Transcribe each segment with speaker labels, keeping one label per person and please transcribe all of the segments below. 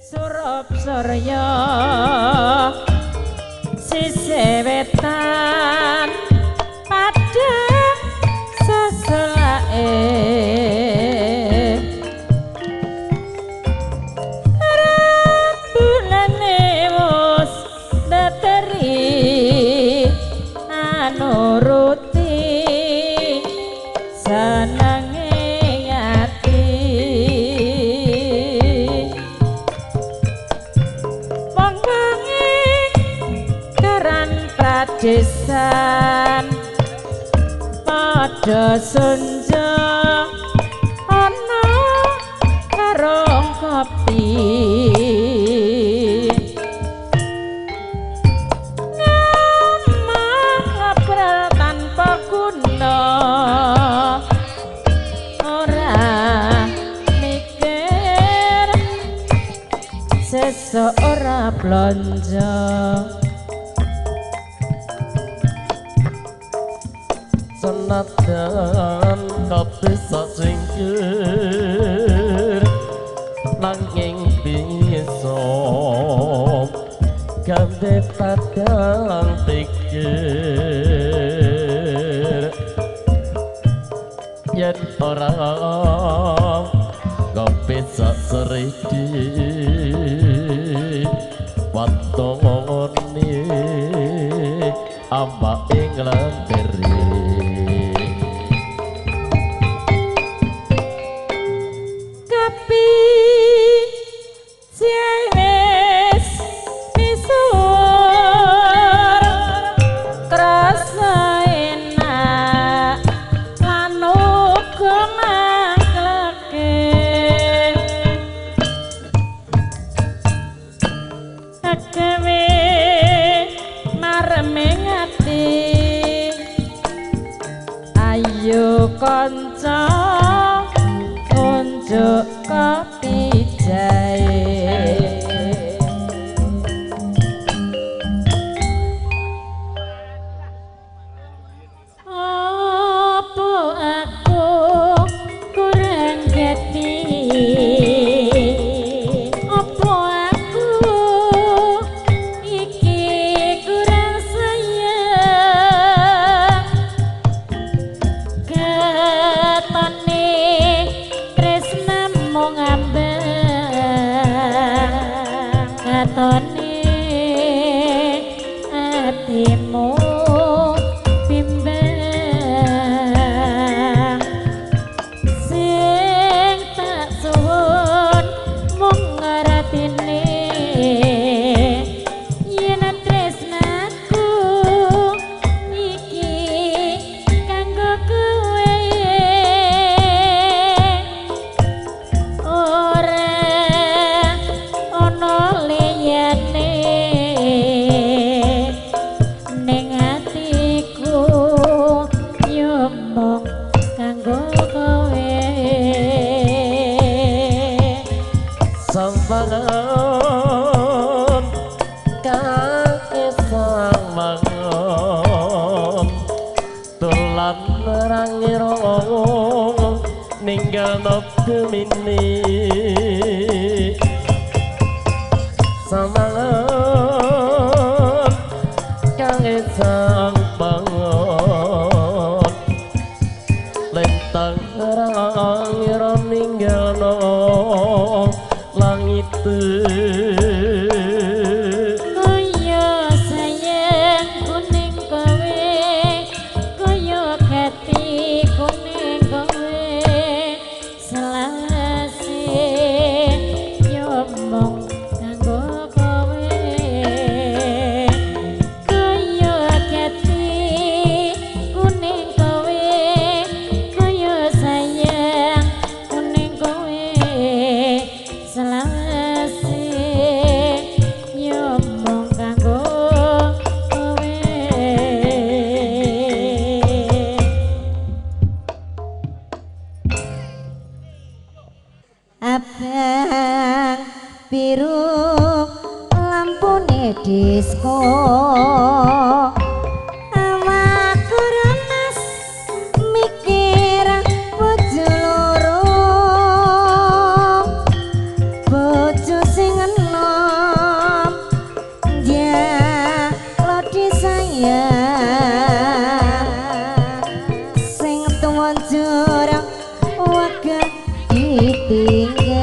Speaker 1: Surup Surya sisih wetan padang seselake rabulane wis dateri anuruti senenge ati wong-wonge karan pradesan padha sunja ana karong kopi ngamah ngobrol tanpa guna ora mikir sesuk ora blonjo
Speaker 2: senadyan kabisa singkir nanging bisa ganti padang pikir yen ora kabisa seridi watone amba ing lenteri
Speaker 1: Kopi siai wis misuwur krasa enak lan uga mangleke agawe mareming ati ayo kanca unjuk kopi jahe apa aku kurang geti apa aku iki kurang sayang ketone tresnamu ngambang katone atimu bimbang sing tak suwun mung ngertine yen tresnaku iki kanggo kowe ora ana liyane ning atiku yo mung kanggo kowe
Speaker 2: sampangan kake sang mangon tulan rangirong ninggal nopemini sampangan kake sang mangon lentang rangirong ninggal no langit
Speaker 1: kaya sayang kuning kowe kaya gati kuning kowe selasi yo mung kanggo kowe kaya gati kuning kowe kaya sayang kuning kowe selasi yo mung kanggo kowe abang biru lampune disko awakku remes mikir bojo loro bojo sing enom ya lo disayang sing tuwa jurang waga ditinggal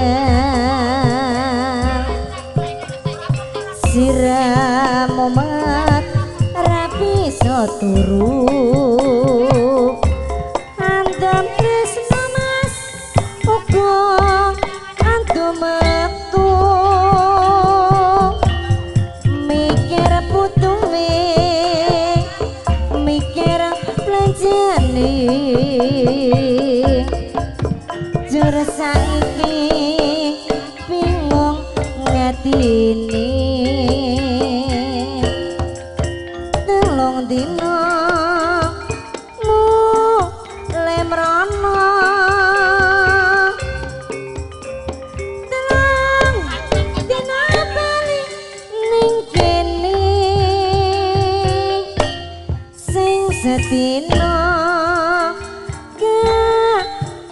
Speaker 1: siramu mat rapi so turu andam tresno mas uga andum metu mikir putuwe mikir belanjane jur saiki bingung ngatine telung dina mu lemrono telung dina bali ning kene sing sedina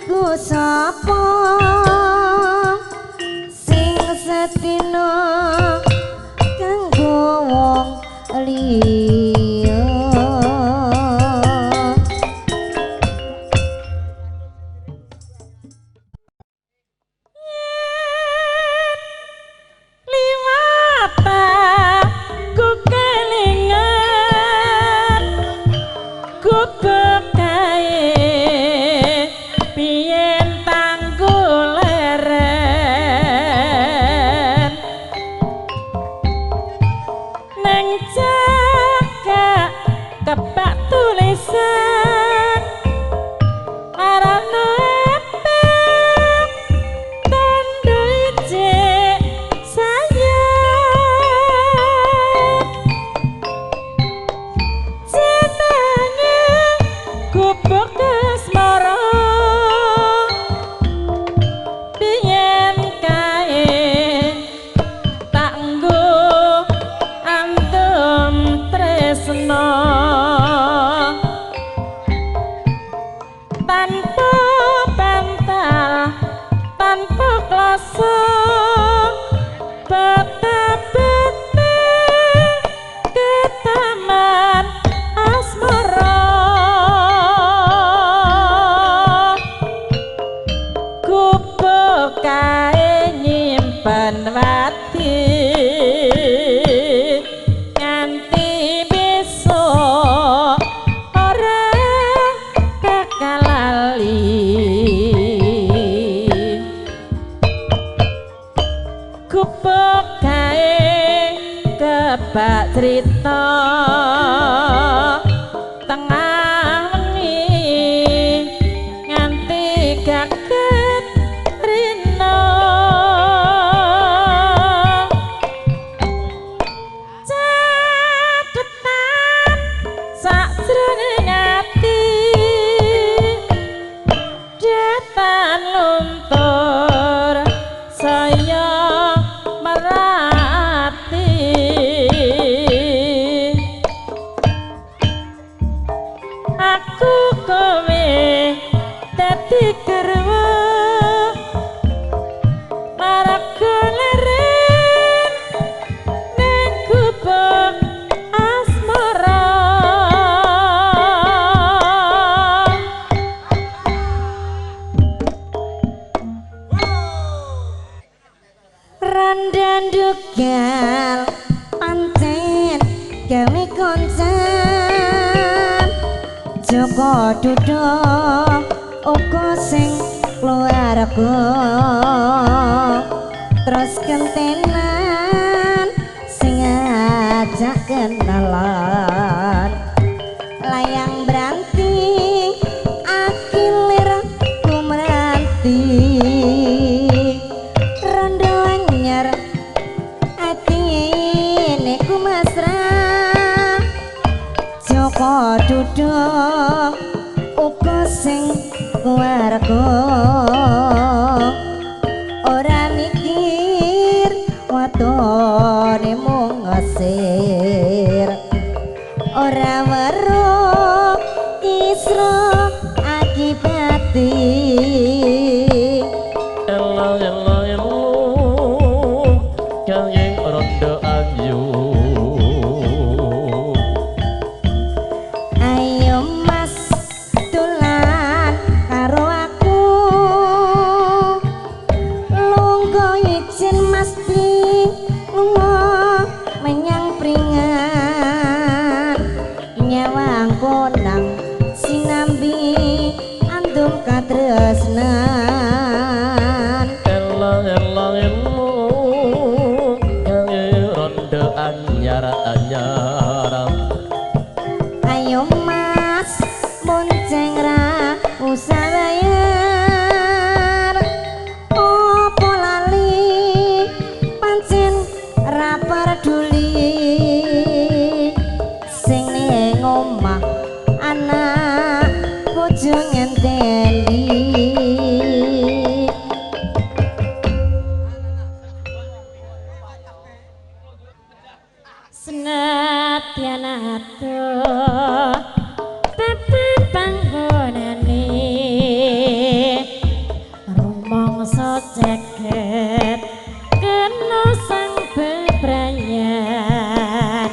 Speaker 1: ku sapa sing sedina kanggo wong liya liwata ku kelingan ku bekae biyen tanggul leren neng jaga kebak tulisan arana epek tanda ijek sayang jenenge gubuk asmara biyen kae tak nggo andem tresno tanpa bantal tanpa klasa bata-bata ke taman asmara gubuk kae nyimpen wati nganti besok ora bakal lali gubuk kae kebak cerita tengah wengi nganti gaget rino catetan sakjroning ati datan luntur saya merati aku kowe dadi garwa marga leren ning gubuk asmara randan dugal pancen gawe koncan Joko duduk uga sing keluarga terus kentenan sing ajak kenalan layang beranti akilir kumranti rondo anyar atine kumasra Joko duduk uga sing keluarga ora mikir watone mung ngesir ora weruh isra akibati
Speaker 2: ella ella ella kanging rondo ayu
Speaker 1: ayo mas dolan karo aku lungguh izin mas di lunga menyang pringan nyawang konang sinambi andum katresnan
Speaker 2: elang ilmu kanging rondo anyar
Speaker 1: ayo mas bonceng ra usah bayar opo lali pancen ra peduli sing ning omah anak bojo ngenteni senadyan adoh tapi panggonane rumangsa jagat kena sang bebrayan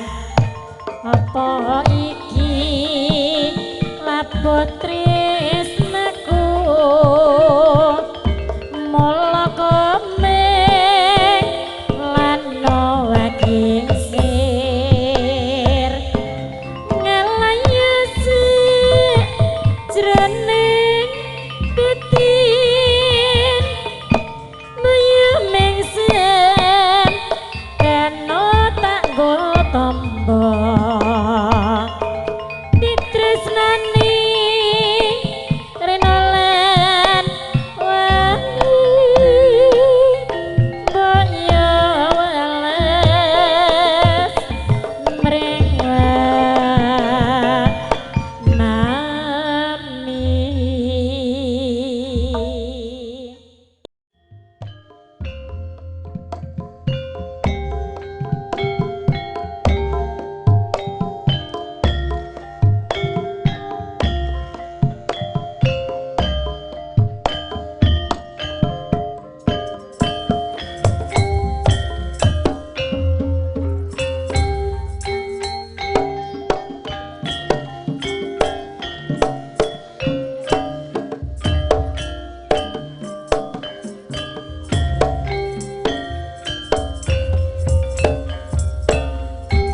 Speaker 1: apa iki labot tresnaku mula komeng lan waging sir ngelayasi jroning pitin buyu mengsen kena tak go tombo ditresnani renolan wangi boyo weles mrengwa nami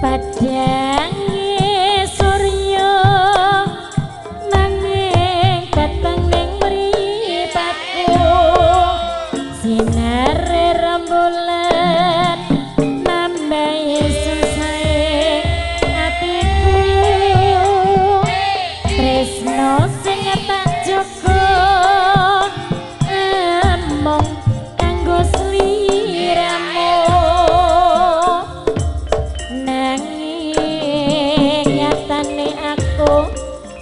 Speaker 1: padange surya nanging peteng ning mripatku sinare rembulan nambahi susahe atiku tresno sing tak jaga among kanggo sliramu nanging nyatane aku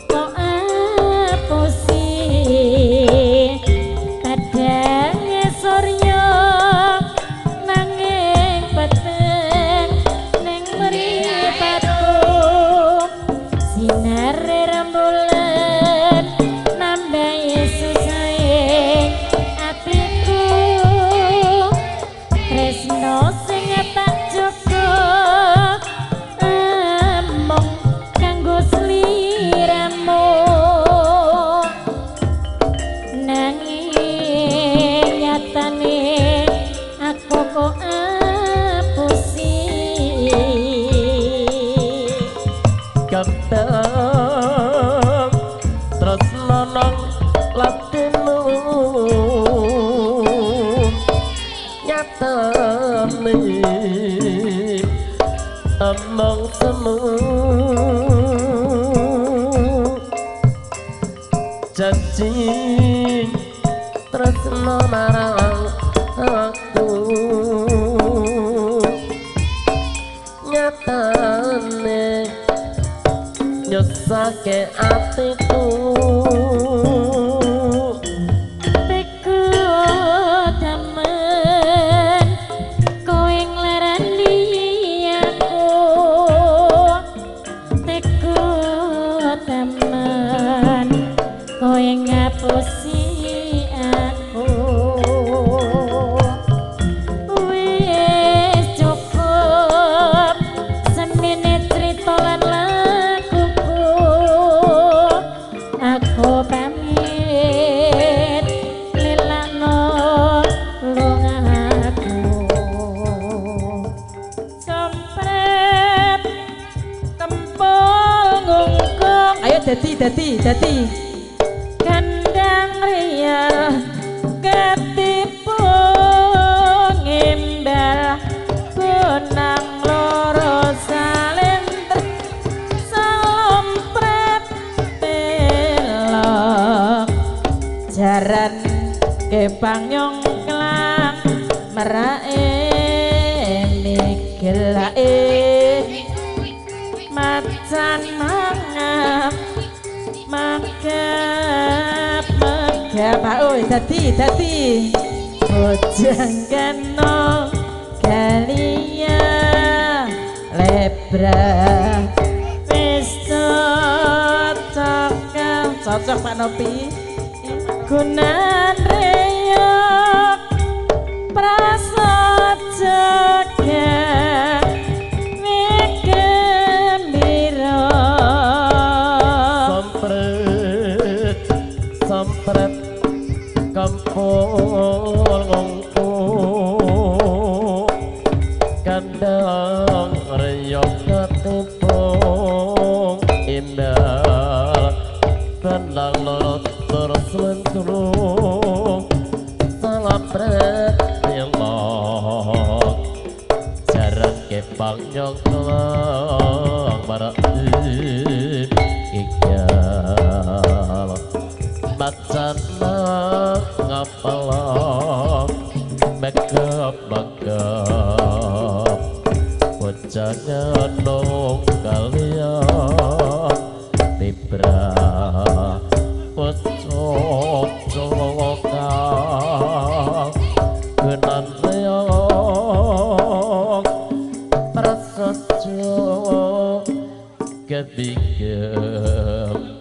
Speaker 1: kok apusi padange surya nanging peteng ning mripatku sinare rembulan nambahi susahe atiku tresno sing tak jaga among kanggo sliramu nanging nyatane aku kok apusi
Speaker 2: kadang tresno nang latinu nyatane among semu janji tresno marang aku nyatane nyesake atiku
Speaker 1: teku temen kowe nglarani aku teku temen kowe ngapusi aku
Speaker 3: dadi
Speaker 1: kandang riya ketipu ngimbal kunang loro salenter salompret telok jaran kepang nyongklang merae mikelae macan mangap mangkap oi dadi bojang kena kalia lebra wis cocok Pak Nopi gunan reyok prasaja
Speaker 2: sampret kampung kandang reyok ketepung indah tenang lorot terus menturung sampret elok jarak kepang nyongklang barak ikyal macan ngapalak makeup wajahnya dong kalian libra pocok colokang genan reok prasaja kedigem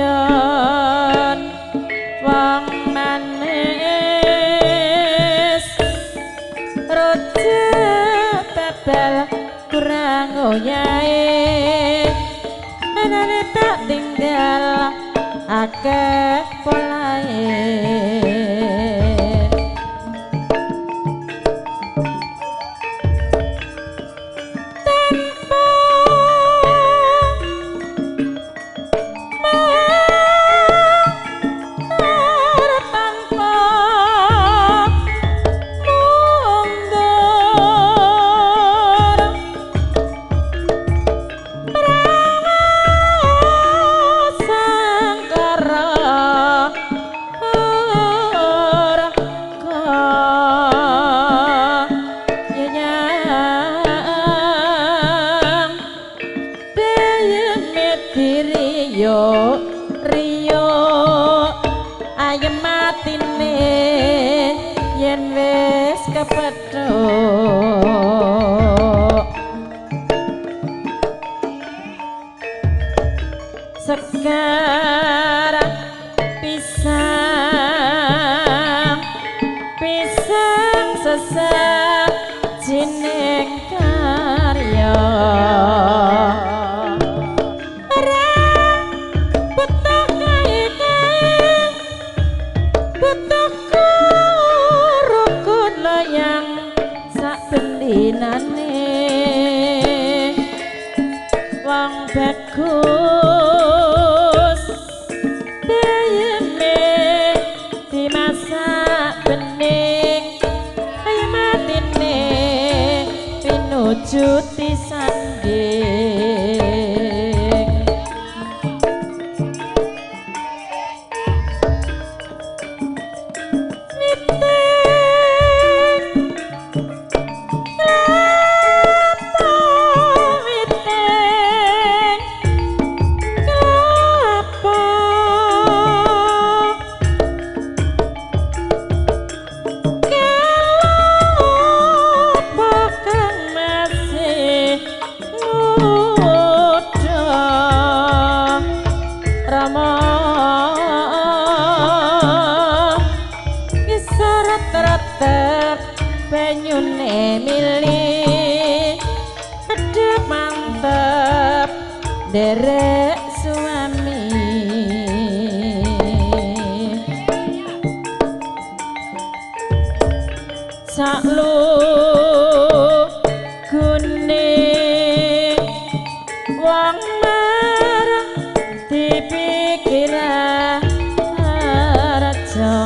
Speaker 1: yen wong manis rojak bebel kurang oyahe enane tak tinggal akeh polahe Rio ayem matine yen wis kepethuk sekarang pisang sesat jeneng karya wong bagus dayeme dimasak bening kaya matine pinuju disanding banyune milih adep mantep derek suami saklu gune wong marang dipikira raja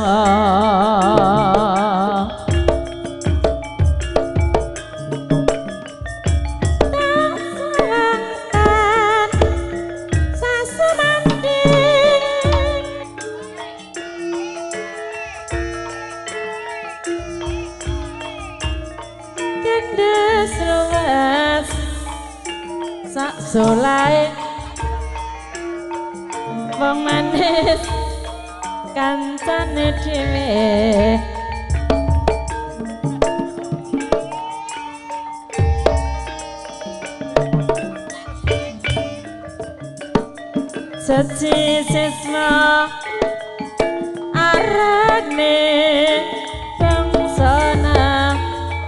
Speaker 1: sak solai wong manis kancane dhewe seci sesma arane bangsana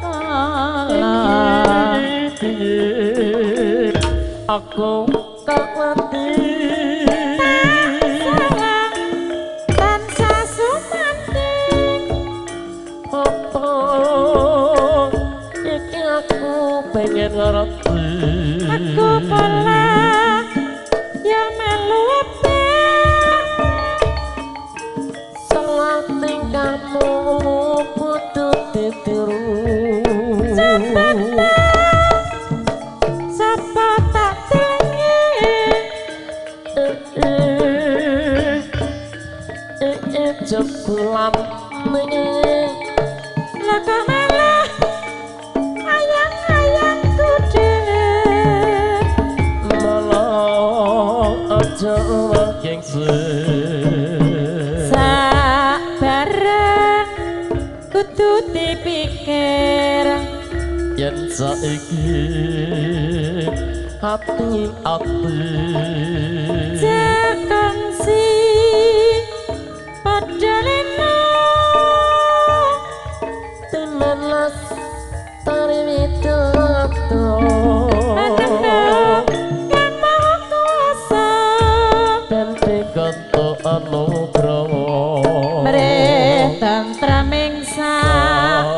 Speaker 1: Allah
Speaker 2: aku tak mati
Speaker 1: tansah sumanting
Speaker 2: apa iki aku pengen ngerti
Speaker 1: aku pola ya melu
Speaker 2: salah tingkahmu kudu ditiru jebulan
Speaker 1: laka malah ayang-ayangku dhewe
Speaker 2: malah aja gengsi
Speaker 1: sak bareng kudu dipikir
Speaker 2: yen saiki hati-hati
Speaker 1: jakong si
Speaker 2: anugraha
Speaker 1: mrih tentraming sakula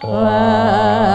Speaker 1: warga.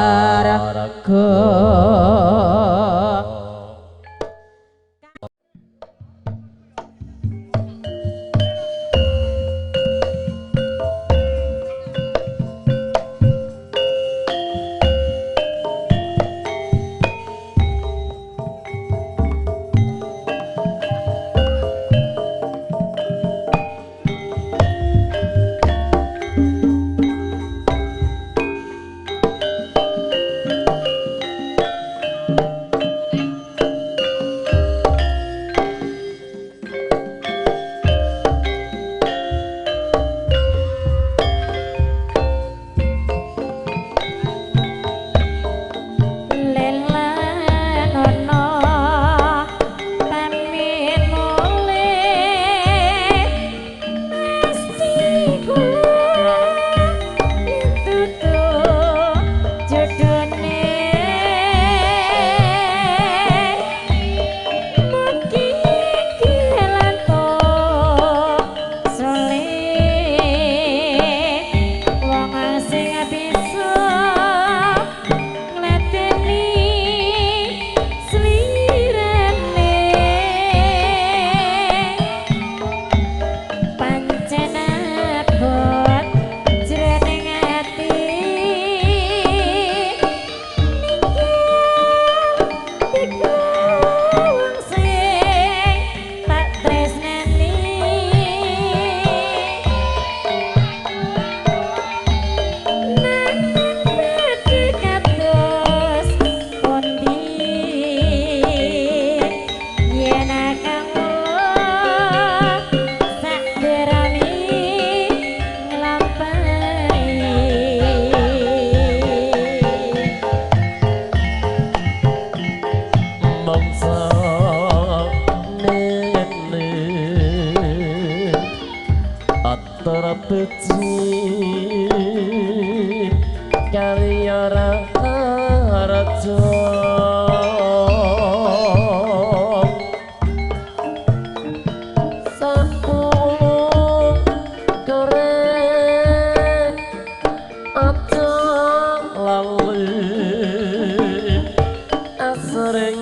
Speaker 2: Beci karya raja sampun korek aja lali asring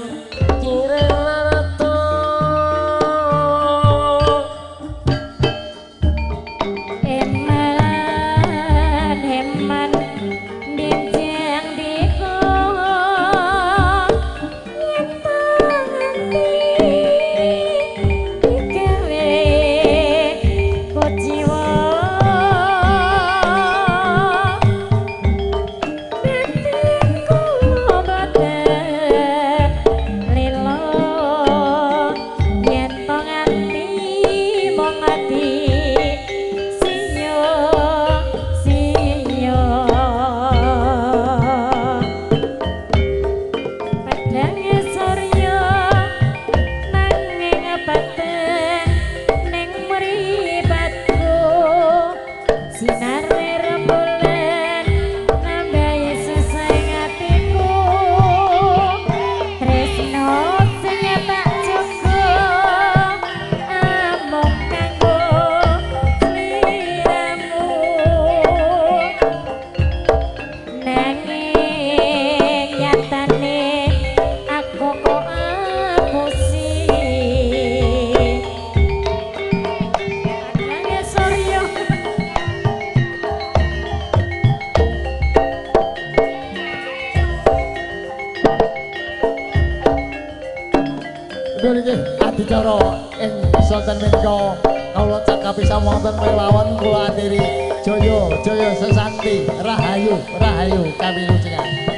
Speaker 3: adicara ing sonten menika kawula cakapi samonten melawan kula atiri jaya jaya sesanti rahayu rahayu kami lujengan.